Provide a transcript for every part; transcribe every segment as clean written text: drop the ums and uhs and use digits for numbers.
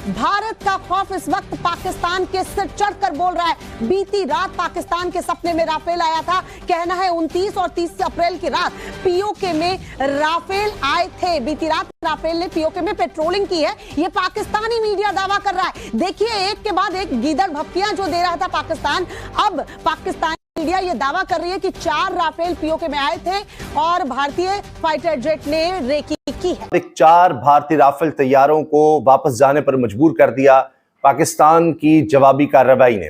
भारत का खौफ इस वक्त पाकिस्तान के सिर चढ़कर बोल रहा है। बीती रात पाकिस्तान के सपने में राफेल आया था। कहना है 29 और 30 अप्रैल की रात पीओके में राफेल आए थे। बीती रात राफेल ने पीओके में पेट्रोलिंग की है, ये पाकिस्तानी मीडिया दावा कर रहा है। देखिए, एक के बाद एक गीदड़ भपकियां जो दे रहा था पाकिस्तान, अब पाकिस्तान मीडिया ये दावा कर रही है कि 4 राफेल पीओके में आए थे और भारतीय फाइटर जेट ने रेकी की है। 4 भारतीय राफेल तैयारों को वापस जाने पर मजबूर कर दिया पाकिस्तान की जवाबी कार्रवाई ने।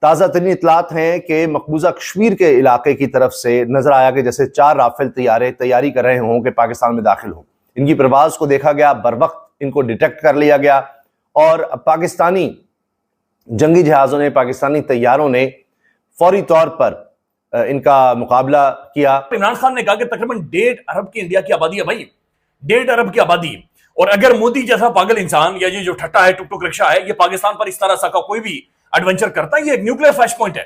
ताजा तरीन इतलात हैं कि मकबूजा कश्मीर के इलाके की तरफ से नजर आया कि जैसे 4 राफेल तैयारी कर रहे हों कि पाकिस्तान में दाखिल हो। इनकी प्रवाज को देखा गया, बर वक्त इनको डिटेक्ट कर लिया गया और पाकिस्तानी जंगी जहाजों ने, पाकिस्तानी तैयारों ने फौरी तौर पर इनका मुकाबला किया। इमरान खान ने कहा कि तकरीबन 1.5 अरब की इंडिया की आबादी है भाई, 1.5 अरब की आबादी। और अगर मोदी जैसा पागल इंसान या ये जो ठट्टा है, टुक टुक रिक्शा है, ये पाकिस्तान पर इस तरह सा का कोई भी एडवेंचर करता है, ये एक न्यूक्लियर फ्लैश पॉइंट है।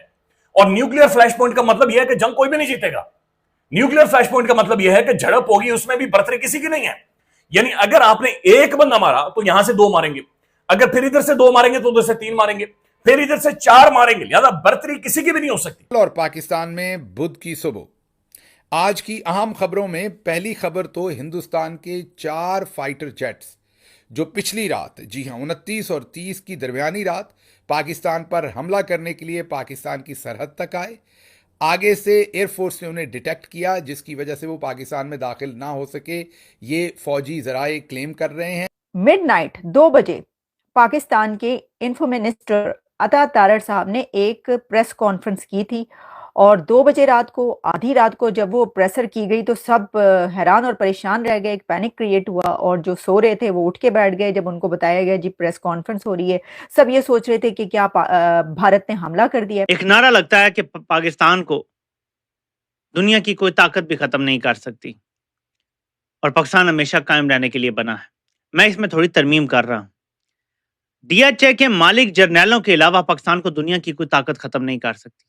और न्यूक्लियर फ्लैश पॉइंट का मतलब यह है कि जंग कोई भी नहीं जीतेगा। न्यूक्लियर फ्लैश पॉइंट का मतलब यह है कि झड़प होगी, उसमें भी बर्तरी किसी की नहीं है। यानी अगर आपने एक बंदा मारा तो यहां से 2 मारेंगे, अगर फिर इधर से 2 मारेंगे तो उधर से 3 मारेंगे, फिर इधर से 4 मारेंगे। लिहाजा बर्तरी किसी की भी नहीं हो सकती। और पाकिस्तान में बुध की सुबह आज की अहम खबरों में पहली खबर तो हिंदुस्तान के 4 फाइटर जेट्स जो पिछली रात, जी हां 29 और 30 की दरमियानी रात पाकिस्तान पर हमला करने के लिए पाकिस्तान की सरहद तक आए। आगे से एयरफोर्स ने उन्हें डिटेक्ट किया, जिसकी वजह से वो पाकिस्तान में दाखिल ना हो सके, ये फौजी जराए क्लेम कर रहे हैं। मिडनाइट 2 बजे पाकिस्तान के इंफो मिनिस्टर अता तारड़ साहब ने एक प्रेस कॉन्फ्रेंस की थी और 2 बजे रात को, आधी रात को जब वो प्रेसर की गई तो सब हैरान और परेशान रह गए। एक पैनिक क्रिएट हुआ और जो सो रहे थे वो उठ के बैठ गए जब उनको बताया गया जी प्रेस कॉन्फ्रेंस हो रही है। सब ये सोच रहे थे कि क्या भारत ने हमला कर दिया। एक नारा लगता है कि पाकिस्तान को दुनिया की कोई ताकत भी खत्म नहीं कर सकती और पाकिस्तान हमेशा कायम रहने के लिए बना है। मैं इसमें थोड़ी तरमीम कर रहा हूं। डीएचए के मालिक जर्नैलों के अलावा पाकिस्तान को दुनिया की कोई ताकत खत्म नहीं कर सकती,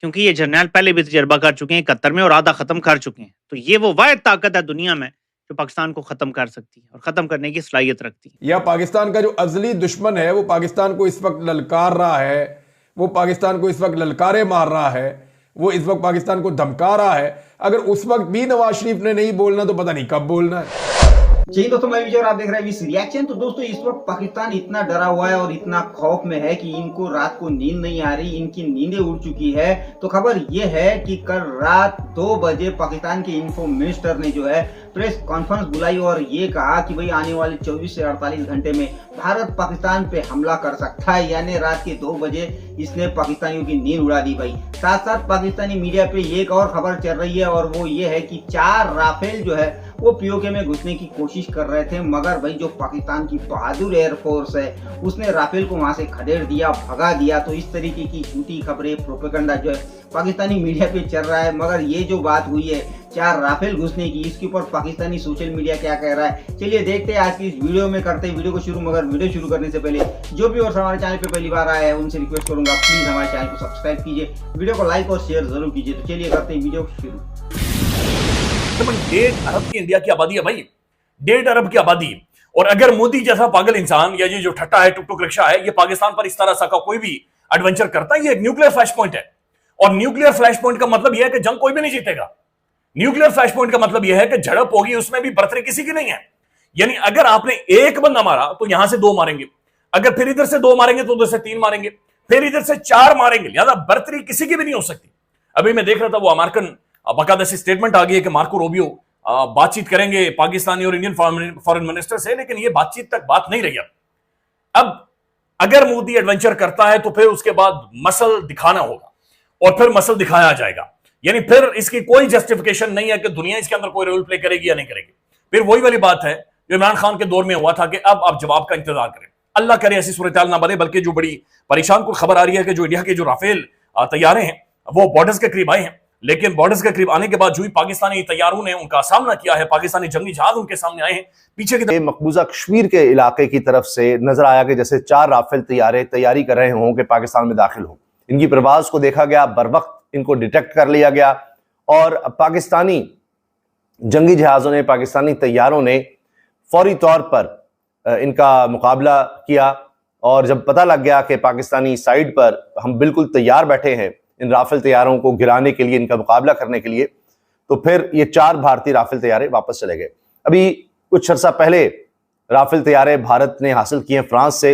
क्योंकि ये जर्नैल पहले भी तजर्बा कर चुके हैं 71 में और आधा खत्म कर चुके हैं। तो ये वो वाहिद ताकत है दुनिया में जो पाकिस्तान को खत्म कर सकती है और खत्म करने की सलाहियत रखती है। या पाकिस्तान का जो अजली दुश्मन है वो पाकिस्तान को इस वक्त ललकार रहा है, वो पाकिस्तान को इस वक्त ललकारे मार रहा है, वो इस वक्त पाकिस्तान को धमका रहा है। अगर उस वक्त भी नवाज शरीफ ने नहीं बोलना तो पता नहीं कब बोलना है। जी दोस्तों, मैं विजय और आप देख रहे हैं विश रिएक्शन। तो दोस्तों, इस वक्त पाकिस्तान इतना डरा हुआ है और इतना खौफ में है कि इनको रात को नींद नहीं आ रही, इनकी नींदें उड़ चुकी है। तो खबर ये है कि कल रात 2 बजे पाकिस्तान के इंफो मिनिस्टर ने जो है प्रेस कॉन्फ्रेंस बुलाई और ये कहा कि भाई आने वाले 24 से 48 घंटे में भारत पाकिस्तान पे हमला कर सकता है। यानी रात के 2 बजे इसने पाकिस्तानियों की नींद उड़ा दी भाई। साथ साथ पाकिस्तानी मीडिया पे एक और खबर चल रही है और वो ये है कि 4 राफेल जो है वो पीओके में घुसने की कोशिश कर रहे थे, मगर भाई जो पाकिस्तान की बहादुर एयरफोर्स है उसने राफेल को वहां से खदेड़ दिया, भगा दिया। तो इस तरीके की झूठी खबरें, प्रोपेगेंडा जो है पाकिस्तानी मीडिया पे चल रहा है। मगर ये जो बात हुई है 4 राफेल घुसने की, इसके ऊपर पाकिस्तानी सोशल मीडिया क्या कह रहा है, चलिए देखते हैं आज की इस वीडियो में। करते हैं वीडियो को शुरू। मगर वीडियो शुरू करने से पहले जो भी और हमारे चैनल पे पहली बार आया है उनसे रिक्वेस्ट करूंगा प्लीज हमारे चैनल को सब्सक्राइब कीजिए, वीडियो को लाइक और शेयर जरूर कीजिए। तो चलिए करते हैं वीडियो शुरू। 1.5 अरब की इंडिया की आबादी है भाई, 1.5 अरब की आबादी। और अगर मोदी जैसा पागल इंसान या ये जो ठट्टा है, टुक टुक रिक्शा है, ये पाकिस्तान पर इस तरह सा का कोई भी एडवेंचर करता है, ये एक न्यूक्लियर फ्लैश पॉइंट है। और न्यूक्लियर फ्लैश पॉइंट का मतलब यह है कि जंग कोई भी नहीं जीतेगा। न्यूक्लियर फ्लैश पॉइंट का मतलब यह है कि झड़प होगी, उसमें भी बर्तरी किसी की नहीं है। यानी अगर आपने एक बंदा मारा तो यहां से 2 मारेंगे, अगर फिर इधर से 2 मारेंगे तो उधर से 3 मारेंगे, फिर इधर से 4 मारेंगे। लिहाजा बर्तरी किसी की भी नहीं हो सकती। अभी मैं देख रहा था वो अमेरिकन बाकायदा से स्टेटमेंट आ गई है कि मार्को रूबियो बातचीत करेंगे पाकिस्तानी और इंडियन फॉरेन मिनिस्टर से, लेकिन ये बातचीत तक बात नहीं रही। अब अगर मोदी एडवेंचर करता है तो फिर उसके बाद मसल दिखाना होगा और फिर मसल दिखाया जाएगा। यानी फिर इसकी कोई जस्टिफिकेशन नहीं है कि दुनिया इसके अंदर कोई रोल प्ले करेगी या नहीं करेगी। फिर वही वाली बात है जो इमरान खान के दौर में हुआ था कि अब आप जवाब का इंतजार करें। अल्लाह करे ऐसी सूरत हाल ना बने। बल्कि जो बड़ी परेशान को खबर आ रही है कि जो इंडिया के जो राफेल तैयारे हैं वो बॉर्डर्स के करीब आए हैं, लेकिन बॉर्डर्स के करीब आने के बाद जो ही पाकिस्तानी तैयारों ने उनका सामना किया है, पाकिस्तानी जंगी जहाज उनके सामने आए हैं पीछे की मकबूजा कश्मीर के इलाके की तरफ से नजर आया कि जैसे 4 राफेल तैयारी कर रहे हों कि पाकिस्तान में दाखिल हो। इनकी प्रवाज को देखा गया, बर वक्त इनको डिटेक्ट कर लिया गया और पाकिस्तानी जंगी जहाजों ने, पाकिस्तानी तैयारों ने फौरी तौर पर इनका मुकाबला किया। और जब पता लग गया कि पाकिस्तानी साइड पर हम बिल्कुल तैयार बैठे हैं इन राफेल तैयारों को गिराने के लिए, इनका मुकाबला करने के लिए, तो फिर ये 4 भारतीय राफेल तैयारे वापस चले गए। अभी कुछ अर्सा पहले राफेल तैयारे भारत ने हासिल किए फ्रांस से,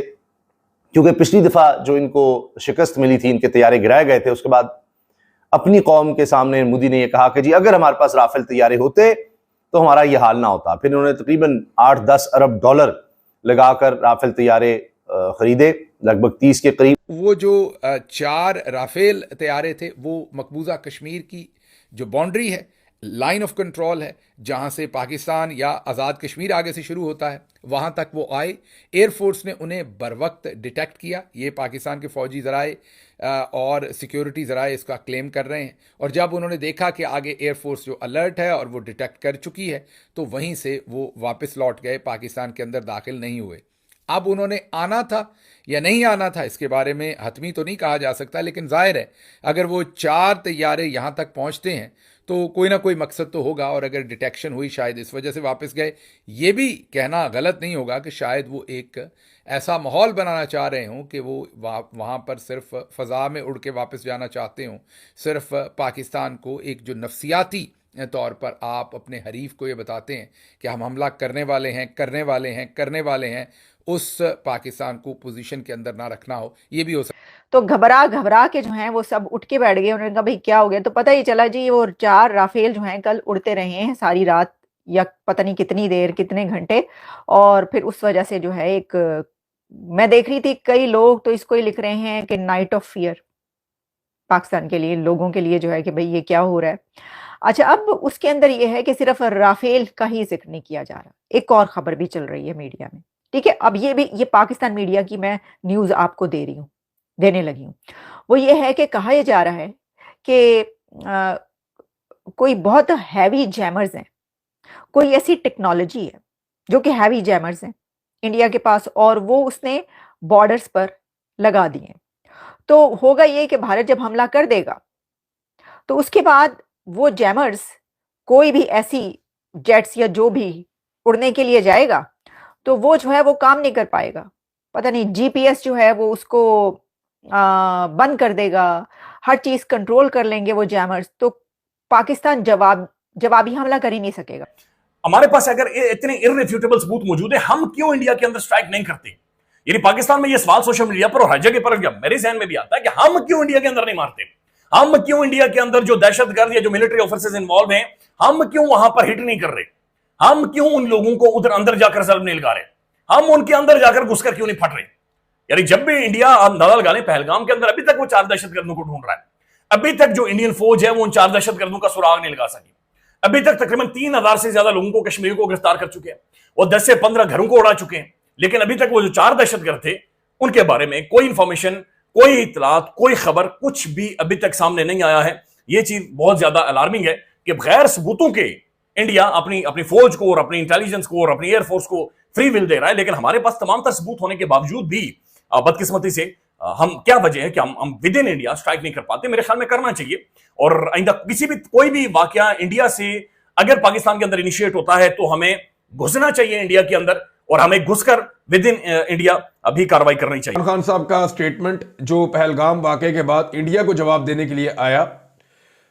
क्योंकि पिछली दफा जो इनको शिकस्त मिली थी, इनके तैयारे गिराए गए थे, उसके बाद अपनी कौम के सामने मोदी ने यह कहा कि जी अगर हमारे पास राफेल तैयारे होते तो हमारा यह हाल ना होता। फिर उन्होंने तकरीबन 8-10 अरब डॉलर लगाकर राफेल तैयारे खरीदे, लगभग 30 के करीब। वो जो 4 राफेल तैयारे थे वो मकबूजा कश्मीर की जो बाउंड्री है, लाइन ऑफ कंट्रोल है, जहां से पाकिस्तान या आज़ाद कश्मीर आगे से शुरू होता है, वहां तक वो आए। एयरफोर्स ने उन्हें बर वक्त डिटेक्ट किया। ये पाकिस्तान के फौजी ज़राए और सिक्योरिटी ज़राए इसका क्लेम कर रहे हैं। और जब उन्होंने देखा कि आगे एयरफोर्स जो अलर्ट है और वो डिटेक्ट कर चुकी है, तो वहीं से वो वापस लौट गए, पाकिस्तान के अंदर दाखिल नहीं हुए। अब उन्होंने आना था या नहीं आना था, इसके बारे में हतमी तो नहीं कहा जा सकता, लेकिन जाहिर है अगर वो 4 तैयारे यहाँ तक पहुँचते हैं तो कोई ना कोई मकसद तो होगा। और अगर डिटेक्शन हुई शायद इस वजह से वापस गए। ये भी कहना गलत नहीं होगा कि शायद वो एक ऐसा माहौल बनाना चाह रहे हों कि वो वहाँ पर सिर्फ फ़ज़ा में उड़ के वापस जाना चाहते हों। सिर्फ पाकिस्तान को एक जो नफसियाती तौर पर आप अपने हरीफ को ये बताते हैं कि हम हमला करने वाले हैं, उस पाकिस्तान को पोजीशन के अंदर ना रखना हो, ये भी हो सकता है। तो घबरा के जो हैं वो सब उठ के बैठ गए। उन्होंने कहा भाई क्या हो गया, तो पता ही चला जी वो 4 राफेल जो हैं कल उड़ते रहे हैं सारी रात या पता नहीं कितनी देर, कितने घंटे। और फिर उस वजह से जो है एक, मैं देख रही थी कई लोग तो इसको ही लिख रहे हैं कि नाइट ऑफ फियर पाकिस्तान के लिए, लोगों के लिए जो है कि भाई ये क्या हो रहा है। अच्छा, अब उसके अंदर ये है कि सिर्फ राफेल का ही जिक्र नहीं किया जा रहा, एक और खबर भी चल रही है मीडिया में। ठीक है, अब ये पाकिस्तान मीडिया की मैं न्यूज़ आपको देने लगी हूँ। वो ये है कि कहा यह जा रहा है कि कोई बहुत हैवी जैमर्स हैं, कोई ऐसी टेक्नोलॉजी है जो कि हैवी जैमर्स हैं इंडिया के पास, और वो उसने बॉर्डर्स पर लगा दिए। तो होगा ये कि भारत जब हमला कर देगा तो उसके बाद वो जैमर्स, कोई भी ऐसी जेट्स या जो भी उड़ने के लिए जाएगा तो वो जो है वो काम नहीं कर पाएगा। पता नहीं जीपीएस जो है वो उसको बंद कर देगा, हर चीज कंट्रोल कर लेंगे वो जैमर्स, तो पाकिस्तान जवाबी हमला कर ही नहीं सकेगा। हमारे पास अगर इतने इररिफ्यूटेबल सबूत मौजूद है, हम क्यों इंडिया के अंदर स्ट्राइक नहीं करते? यानी पाकिस्तान में ये सवाल सोशल मीडिया पर और हर जगह पर मेरे ज़हन में भी आता है कि हम क्यों इंडिया के अंदर नहीं मारते? हम क्यों इंडिया के अंदर जो दहशतगर्द या जो मिलिट्री ऑफिसर्स इन्वॉल्व हैं, हम क्यों वहां पर हिट नहीं कर रहे? हम क्यों उन लोगों को उधर अंदर जाकर जल्म नहीं लगा रहे? हम उनके अंदर जाकर घुसकर क्यों नहीं फट रहे? यानी जब भी इंडिया अंदाजा लगा ले, पहलगाम के अंदर अभी तक वो 4 दहशतगर्दों को ढूंढ रहा है। अभी तक जो इंडियन फौज है वो उन 4 दहशतगर्दों का सुराग नहीं लगा सकी। अभी तक तकरीबन 3000 से ज्यादा लोगों को, कश्मीर को गिरफ्तार कर चुके हैं और 10 से 15 घरों को उड़ा चुके हैं। लेकिन अभी तक वो जो 4 दहशतगर्द थे उनके बारे में कोई इंफॉर्मेशन, कोई इतलात, कोई खबर, कुछ भी अभी तक सामने नहीं आया है। ये चीज बहुत ज्यादा अलार्मिंग है कि बगैर सबूतों के इंडिया अपनी फौज को और अपनी इंटेलिजेंस को और अपनी एयरफोर्स को फ्री विल दे रहा है। लेकिन हमारे पास तमाम तर सबूत होने के बावजूद भी बदकिस्मती से हम, क्या वजह है कि हम विद इन इंडिया स्ट्राइक नहीं कर पाते? मेरे ख्याल में करना चाहिए। और आइंदा कोई भी वाकया इंडिया से अगर पाकिस्तान के अंदर इनिशिएट होता है तो हमें घुसना चाहिए इंडिया के अंदर और हमें घुसकर विद इन इंडिया अभी कार्रवाई करनी चाहिए। इमरान खान साहब का स्टेटमेंट जो पहलगाम वाकये के बाद इंडिया को जवाब देने के लिए आया,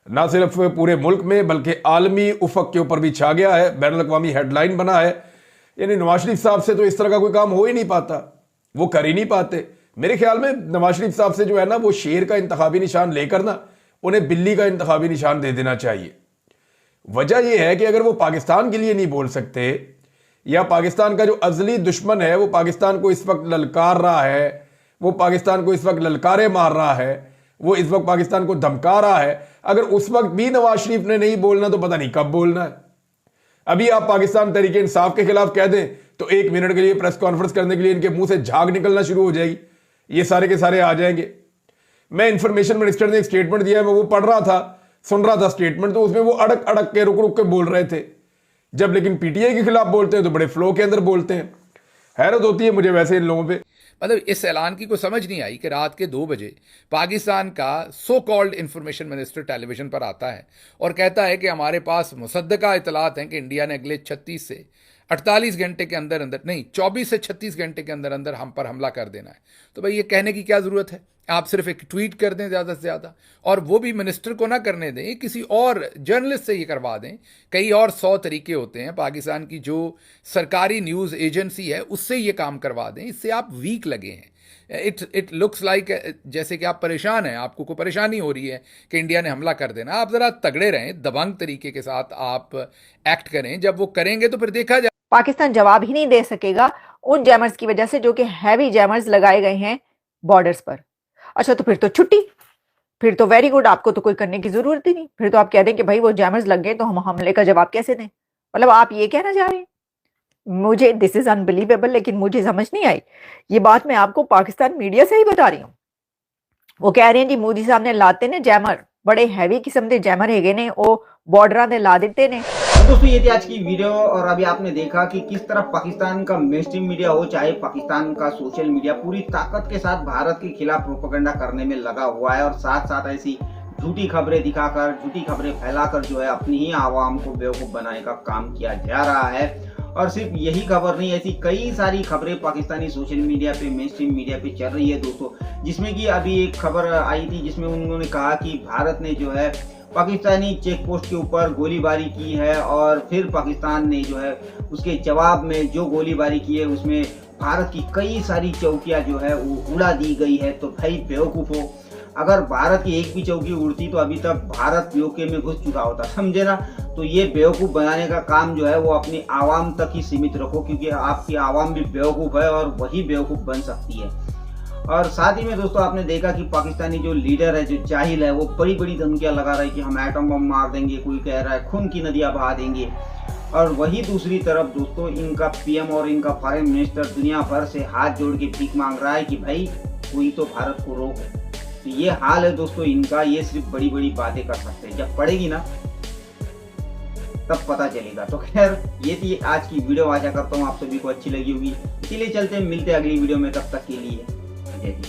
ना सिर्फ पूरे मुल्क में बल्कि आलमी उफक के ऊपर भी छा गया है, बैनुल अक़वामी हेडलाइन बना है। यानी नवाज शरीफ साहब से तो इस तरह का कोई काम हो ही नहीं पाता, वो कर ही नहीं पाते। मेरे ख्याल में नवाज शरीफ साहब से जो है ना, वो शेर का इंतखाबी निशान लेकर ना उन्हें बिल्ली का इंतखाबी निशान दे देना चाहिए। वजह यह है कि अगर वो पाकिस्तान के लिए नहीं बोल सकते, या पाकिस्तान का जो अजली दुश्मन है वो पाकिस्तान को इस वक्त ललकार रहा है, वो पाकिस्तान को इस वक्त ललकारे मार रहा है, वो इस वक्त पाकिस्तान को धमका रहा है, अगर उस वक्त भी नवाज शरीफ ने नहीं बोलना तो पता नहीं कब बोलना है। अभी आप पाकिस्तान तहरीक इंसाफ के खिलाफ कह दें तो 1 मिनट के लिए प्रेस कॉन्फ्रेंस करने के लिए इनके मुंह से झाग निकलना शुरू हो जाएगी, ये सारे के सारे आ जाएंगे। मैं इंफॉर्मेशन मिनिस्टर ने एक स्टेटमेंट दिया है, मैं वो पढ़ रहा था, सुन रहा था स्टेटमेंट, तो उसमें वो अड़क अड़क के रुक के बोल रहे थे। जब लेकिन पीटीआई के खिलाफ बोलते हैं तो बड़े फ्लो के अंदर बोलते हैं। हैरत होती है मुझे वैसे इन लोगों पे। मतलब इस ऐलान की कोई समझ नहीं आई कि रात के 2 बजे पाकिस्तान का so called information minister television पर आता है और कहता है कि हमारे पास मुसद्दका इतलात हैं कि इंडिया ने अगले 36 से 48 घंटे के अंदर अंदर नहीं 24 से 36 घंटे के अंदर अंदर हम पर हमला कर देना है। तो भाई ये कहने की क्या ज़रूरत है, आप सिर्फ एक ट्वीट कर दें ज़्यादा से ज़्यादा, और वो भी मिनिस्टर को ना करने दें, किसी और जर्नलिस्ट से ये करवा दें। कई और 100 तरीके होते हैं, पाकिस्तान की जो सरकारी न्यूज़ एजेंसी है उससे ये काम करवा दें। इससे आप वीक लगे हैं। इट लुक्स लाइक जैसे कि आप परेशान हैं, आपको कोई परेशानी हो रही है कि इंडिया ने हमला कर देना। आप ज़रा तगड़े रहें, दबंग तरीके के साथ आप एक्ट करें। जब वो करेंगे तो फिर देखा जाए। पाकिस्तान जवाब ही नहीं दे सकेगा उन जैमर्स की वजह से जो कि हैवी जैमर्स लगाए गए हैं बॉर्डर्स पर। अच्छा, तो फिर तो छुट्टी, फिर तो वेरी गुड, आपको तो कोई करने की जरूरत ही नहीं। फिर तो आप कह दें कि भाई वो जैमर्स लग गए तो हम हमले का जवाब कैसे दें। मतलब आप ये कहना चाह रहे हैं। मुझे दिस इज अनबिलीवेबल, लेकिन मुझे समझ नहीं आई ये बात। मैं आपको पाकिस्तान मीडिया से ही बता रही हूँ। वो कह रहे हैं जी मोदी साहब ने लाते ने जैमर, बड़े हैवी किस्म के जैमर हैगे ने, वो बॉर्डर ने ला देते ने। तो दोस्तों ये थी आज की वीडियो, और अभी आपने देखा कि किस तरह पाकिस्तान का मेनस्ट्रीम मीडिया हो चाहे पाकिस्तान का सोशल मीडिया पूरी ताकत के साथ भारत के खिलाफ प्रोपेगेंडा करने में लगा हुआ है, और साथ साथ ऐसी झूठी खबरें दिखाकर, झूठी खबरें फैलाकर जो है अपनी ही आवाम को बेवकूफ बनाने का काम किया जा रहा है। और सिर्फ यही खबर नहीं, ऐसी कई सारी खबरें पाकिस्तानी सोशल मीडिया पे, मेनस्ट्रीम मीडिया पे चल रही है दोस्तों, जिसमें कि अभी एक खबर आई थी जिसमें उन्होंने कहा कि भारत ने जो है पाकिस्तानी चेक पोस्ट के ऊपर गोलीबारी की है, और फिर पाकिस्तान ने जो है उसके जवाब में जो गोलीबारी की है उसमें भारत की कई सारी चौकियां जो है वो उड़ा दी गई है। तो भाई बेवकूफ़ हो, अगर भारत की एक भी चौकी उड़ती तो अभी तक भारत यूके में घुस चुका होता, समझे ना। तो ये बेवकूफ़ बनाने का काम जो है वो अपनी आवाम तक ही सीमित रखो, क्योंकि आपकी आवाम भी बेवकूफ़ है और वही बेवकूफ़ बन सकती है। और साथ ही में दोस्तों आपने देखा कि पाकिस्तानी जो लीडर है, जो जाहिल है, वो बड़ी बड़ी धमकियां लगा रहा है कि हम एटम बम मार देंगे, कोई कह रहा है खून की नदियां बहा देंगे। और वही दूसरी तरफ दोस्तों इनका पीएम और इनका फॉरेन मिनिस्टर दुनिया भर से हाथ जोड़ के भीख मांग रहा है कि भाई कोई तो भारत को रोके। तो ये हाल है दोस्तों इनका, ये सिर्फ बड़ी बड़ी बातें कर सकते हैं, जब पड़ेगी ना तब पता चलेगा। तो खैर ये थी आज की वीडियो, आशा करता हूँ आप सभी को अच्छी लगी होगी। इसीलिए चलते हैं, मिलते हैं अगली वीडियो में, तब तक के लिए जय हिंद।